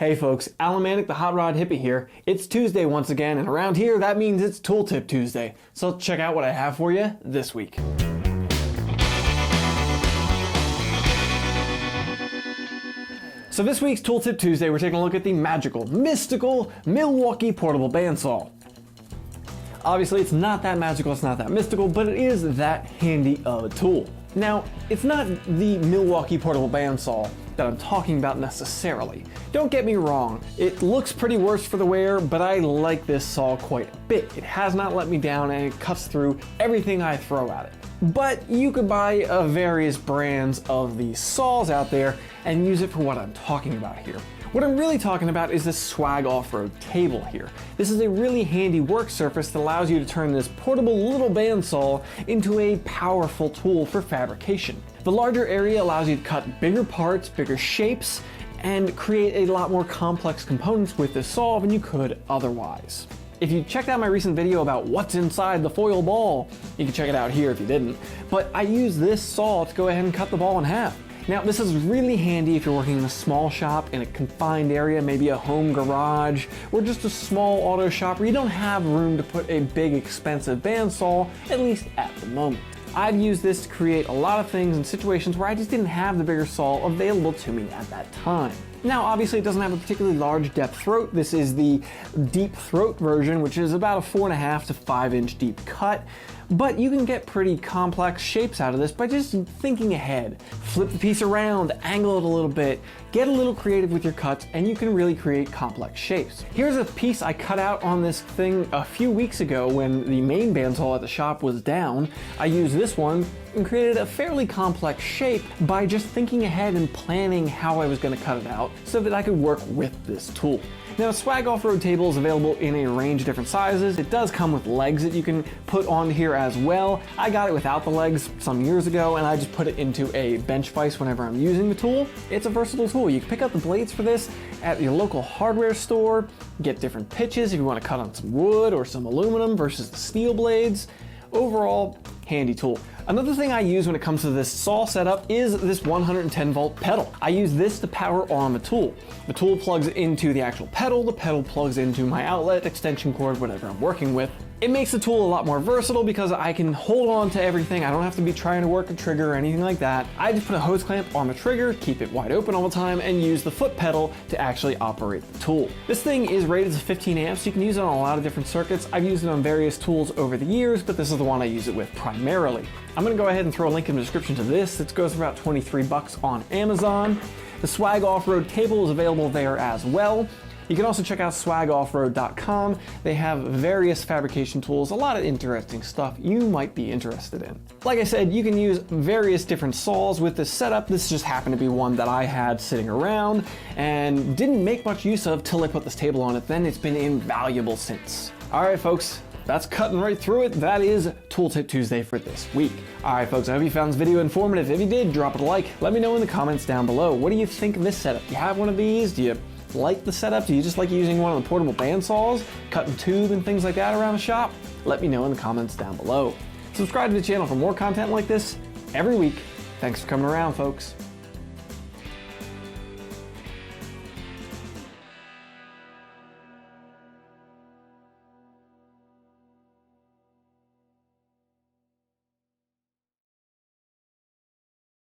Hey folks, Alamanik the HotRodHippie here. It's Tuesday once again, and around here that means it's Tooltip Tuesday. So let's check out what I have for you this week. So this week's Tooltip Tuesday, we're taking a look at the magical, mystical Milwaukee portable bandsaw. Obviously it's not that magical, it's not that mystical, but it is that handy of a tool. Now, it's not the Milwaukee portable bandsaw that I'm talking about necessarily. Don't get me wrong, it looks pretty worse for the wear, but I like this saw quite a bit. It has not let me down and it cuts through everything I throw at it. But you could buy various brands of these saws out there and use it for what I'm talking about here. What I'm really talking about is this Swag Offroad table here. This is a really handy work surface that allows you to turn this portable little bandsaw into a powerful tool for fabrication. The larger area allows you to cut bigger parts, bigger shapes, and create a lot more complex components with this saw than you could otherwise. If you checked out my recent video about what's inside the foil ball, you can check it out here if you didn't, but I use this saw to go ahead and cut the ball in half. Now, this is really handy if you're working in a small shop in a confined area, maybe a home garage, or just a small auto shop where you don't have room to put a big expensive bandsaw, at least at the moment. I've used this to create a lot of things in situations where I just didn't have the bigger saw available to me at that time. Now, obviously it doesn't have a particularly large depth throat. This is the deep throat version, which is about a 4.5 to 5 inch deep cut. But you can get pretty complex shapes out of this by just thinking ahead. Flip the piece around, angle it a little bit, get a little creative with your cuts, and you can really create complex shapes. Here's a piece I cut out on this thing a few weeks ago when the main bandsaw at the shop was down. I used this one and created a fairly complex shape by just thinking ahead and planning how I was going to cut it out so that I could work with this tool. Now, a Swag Offroad table is available in a range of different sizes. It does come with legs that you can put on here as well. I got it without the legs some years ago, and I just put it into a bench vise whenever I'm using the tool. It's a versatile tool. You can pick up the blades for this at your local hardware store, get different pitches if you want to cut on some wood or some aluminum versus the steel blades. Overall, handy tool. Another thing I use when it comes to this saw setup is this 110 volt pedal. I use this to power on the tool. The tool plugs into the actual pedal, the pedal plugs into my outlet, extension cord, whatever I'm working with. It makes the tool a lot more versatile because I can hold on to everything. I don't have to be trying to work a trigger or anything like that. I just put a hose clamp on the trigger, keep it wide open all the time, and use the foot pedal to actually operate the tool. This thing is rated as 15 amps. You can use it on a lot of different circuits. I've used it on various tools over the years, but this is the one I use it with primarily. I'm gonna go ahead and throw a link in the description to this. It goes for about 23 bucks on Amazon. The Swag Offroad table is available there as well. You can also check out swagoffroad.com. They have various fabrication tools, a lot of interesting stuff you might be interested in. Like I said, you can use various different saws with this setup. This just happened to be one that I had sitting around and didn't make much use of till I put this table on it. Then it's been invaluable since. All right, folks. That's cutting right through it. That is Tooltip Tuesday for this week. All right, folks, I hope you found this video informative. If you did, drop it a like. Let me know in the comments down below. What do you think of this setup? Do you have one of these? Do you like the setup? Do you just like using one of the portable bandsaws, cutting tube and things like that around the shop? Let me know in the comments down below. Subscribe to the channel for more content like this every week. Thanks for coming around, folks.